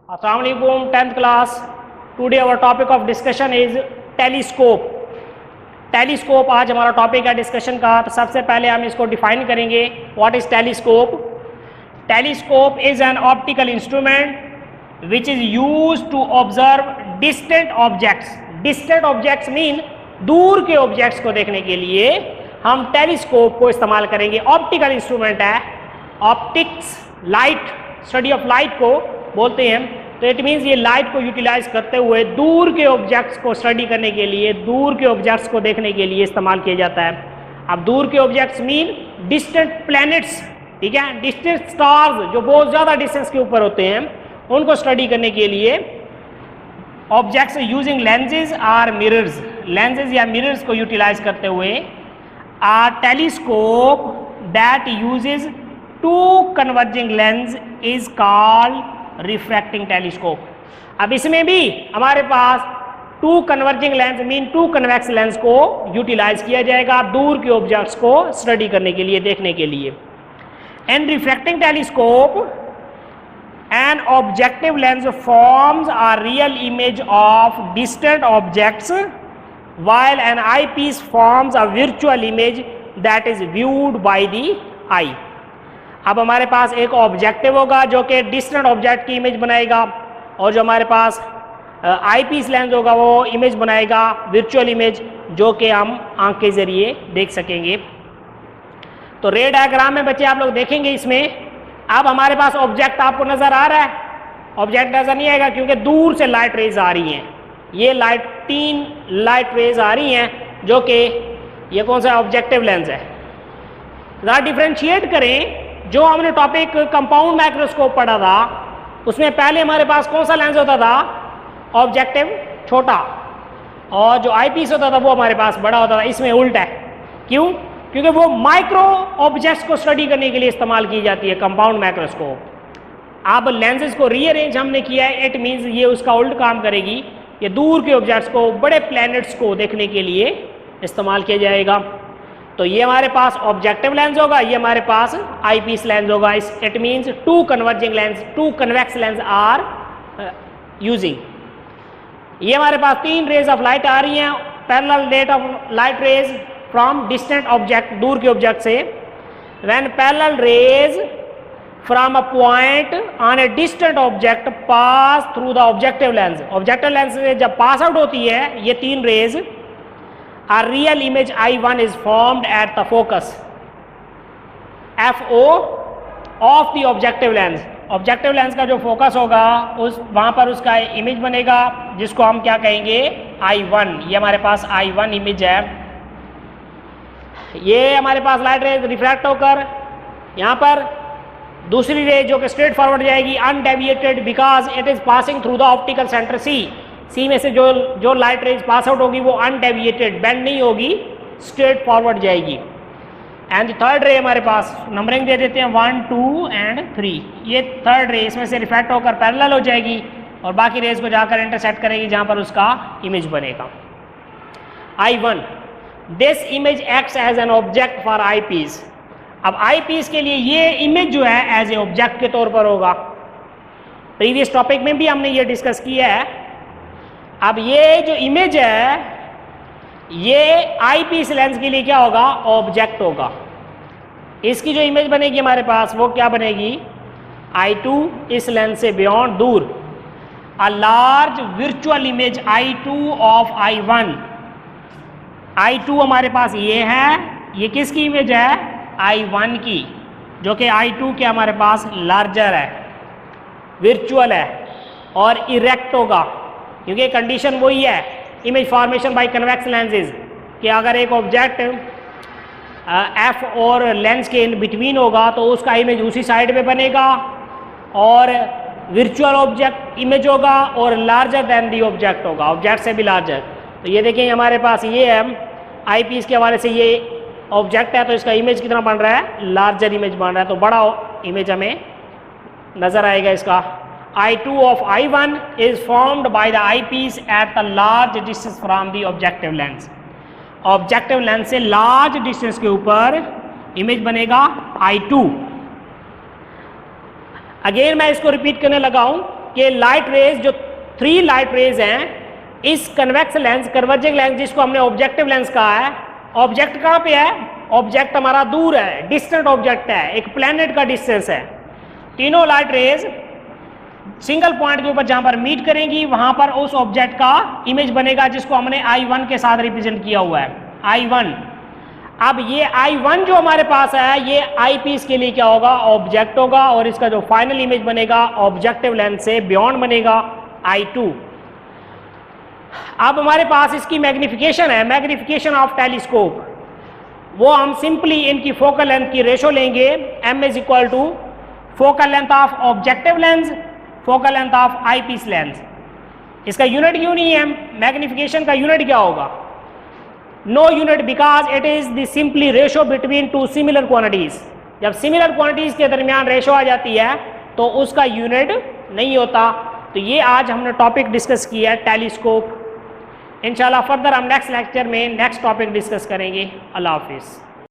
अस्सलाम वालेकुम 10th class. Today our topic of discussion is telescope. Telescope आज हमारा टॉपिक है डिस्कशन का। तो सबसे पहले हम इसको डिफाइन करेंगे। What is telescope? Telescope is an optical instrument which is used to observe distant objects. Distant objects mean दूर के ऑब्जेक्ट्स को देखने के लिए हम टेलीस्कोप को इस्तेमाल करेंगे। ऑप्टिकल इंस्ट्रूमेंट है। Optics light, study of light को बोलते हैं। तो इट मीन्स ये लाइट को यूटिलाइज करते हुए दूर के ऑब्जेक्ट्स को स्टडी करने के लिए, दूर के ऑब्जेक्ट्स को देखने के लिए इस्तेमाल किया जाता है। अब दूर के ऑब्जेक्ट्स मीन डिस्टेंट प्लैनेट्स, ठीक है, डिस्टेंट स्टार्स जो बहुत ज़्यादा डिस्टेंस के ऊपर होते हैं, उनको स्टडी करने के लिए objects using lenses or mirrors, lenses या मिरर्स को यूटिलाइज करते हुए a telescope that uses two converging lens is called refracting telescope. अब इसमें भी हमारे पास two converging lens mean two convex lens को यूटिलाइज किया जाएगा दूर के ऑब्जेक्ट्स को स्टडी करने के लिए, देखने के लिए। And refracting telescope an objective lens forms a real image of distant objects while an eyepiece forms a virtual image that is viewed by the eye। अब हमारे पास एक ऑब्जेक्टिव होगा जो कि डिस्टेंट ऑब्जेक्ट की इमेज बनाएगा, और जो हमारे पास आई पीस लेंस होगा वो इमेज बनाएगा, वर्चुअल इमेज, जो कि हम आंख के जरिए देख सकेंगे। तो रे डायग्राम में बच्चे आप लोग देखेंगे इसमें। अब हमारे पास ऑब्जेक्ट आपको नजर आ रहा है? ऑब्जेक्ट नजर नहीं आएगा क्योंकि दूर से लाइट रेज आ रही हैं। ये लाइट, 3 लाइट रेज आ रही हैं जो कि ये कौन सा ऑब्जेक्टिव लेंस है। ज़रा डिफ्रेंशिएट करें। जो हमने टॉपिक कंपाउंड माइक्रोस्कोप पढ़ा था उसमें पहले हमारे पास कौन सा लेंस होता था? ऑब्जेक्टिव छोटा, और जो आई पीस होता था वो हमारे पास बड़ा होता था। इसमें उल्टा है। क्यों? क्योंकि वो माइक्रो ऑब्जेक्ट्स को स्टडी करने के लिए इस्तेमाल की जाती है कंपाउंड माइक्रोस्कोप। अब लेंसेज को रीअरेंज हमने किया है, इट मीन्स ये उसका उल्ट काम करेगी। ये दूर के ऑब्जेक्ट्स को, बड़े प्लैनेट्स को देखने के लिए इस्तेमाल किया जाएगा। तो ये हमारे पास ऑब्जेक्टिव लेंस होगा, ये हमारे पास आई पीस लेंस होगा। It means two converging lens, two convex lens are using. ये हमारे पास 3 रेज ऑफ लाइट आ रही हैं, parallel rate of light rays from distant object, दूर के ऑब्जेक्ट से। When parallel rays from a point on a distant object pass through the objective lens, objective lens से जब पास आउट होती है ये 3 raise, a real image I1 is formed at the focus FO of the objective lens। Objective lens का जो focus होगा उस वहाँ पर उसका इमेज बनेगा जिसको हम क्या कहेंगे? I1। ये हमारे पास I1 इमेज है। ये हमारे पास लाइट रेज रिफ्रैक्ट होकर यहाँ पर दूसरी रे जो कि स्ट्रेट फॉरवर्ड जाएगी undeviated, because it is passing through the optical centre C में से जो लाइट रेज पास आउट होगी वो अनडेविएटेड, बेंड नहीं होगी, स्ट्रेट फॉरवर्ड जाएगी। एंड थर्ड रे हमारे पास नंबरिंग दे देते हैं 1, 2 एंड 3। ये थर्ड रे इसमें से रिफ्लेक्ट होकर पैरेलल हो जाएगी और बाकी रेज को जाकर इंटरसेक्ट करेगी जहां पर उसका इमेज बनेगा I1। This image acts as an object for eye piece. अब आई पीस के लिए ये इमेज जो है एज ए ऑब्जेक्ट के तौर पर होगा। प्रीवियस टॉपिक में भी हमने ये डिस्कस किया है। अब ये जो इमेज है ये आई पीस लेंस के लिए क्या होगा? ऑब्जेक्ट होगा। इसकी जो इमेज बनेगी हमारे पास वो क्या बनेगी? I2 इस लेंस से बियॉन्ड, दूर, a large virtual image I2 of I1। I2 हमारे पास ये है, ये किसकी इमेज है? I1 की, जो कि I2 के हमारे पास लार्जर है, वर्चुअल है और इरेक्ट होगा, क्योंकि कंडीशन वही है image formation by convex lenses कि अगर एक ऑब्जेक्ट F और लेंस के इन बिटवीन होगा तो उसका इमेज उसी साइड पे बनेगा और वर्चुअल ऑब्जेक्ट इमेज होगा और लार्जर देन दी ऑब्जेक्ट होगा, ऑब्जेक्ट से भी लार्जर। तो ये देखिए हमारे पास ये है आई पीस के हवाले से ये ऑब्जेक्ट है, तो इसका इमेज कितना बन रहा है? लार्जर इमेज बन रहा है, तो बड़ा इमेज हमें नजर आएगा इसका। I2 of I1 is formed by the eye piece at the large distance from the objective lens. Objective lens से लार्ज डिस्टेंस के ऊपर इमेज बनेगा I2। अगेन मैं इसको रिपीट करने लगा हूं। कि लाइट रेज जो 3 लाइट रेज हैं इस कन्वेक्स लेंस कन्वर्जिंग लेंस जिसको हमने ऑब्जेक्टिव लेंस कहा है, ऑब्जेक्ट कहाँ पे है, ऑब्जेक्ट हमारा दूर है, डिस्टेंट ऑब्जेक्ट है, एक प्लेनेट का डिस्टेंस है। तीनों लाइट रेज सिंगल पॉइंट के ऊपर जहां पर मीट करेंगी वहां पर उस ऑब्जेक्ट का इमेज बनेगा जिसको हमने I1 के साथ रिप्रेजेंट किया हुआ है, I1। अब ये I1 जो हमारे पास है ये आई पीस के लिए क्या होगा, ऑब्जेक्ट होगा, और इसका जो फाइनल इमेज बनेगा ऑब्जेक्टिव लेंस से बियॉन्ड बनेगा I2। अब हमारे पास इसकी मैग्निफिकेशन है, मैग्निफिकेशन ऑफ टेलीस्कोप, वो हम सिंपली इनकी फोकल लेंथ की रेशो लेंगे, m is equal to focal length of objective lens focal length of eye piece lens. इसका यूनिट क्यों नहीं है, मैग्निफिकेशन का यूनिट क्या होगा, no unit, because it is the simply ratio between 2 similar quantities. जब सिमिलर क्वांटिटीज के दरमियान रेशो आ जाती है तो उसका यूनिट नहीं होता। तो ये आज हमने टॉपिक डिस्कस किया है टेलीस्कोप। इंशाल्लाह फर्दर हम नेक्स्ट लेक्चर में नेक्स्ट टॉपिक डिस्कस करेंगे। अल्लाह हाफिज़।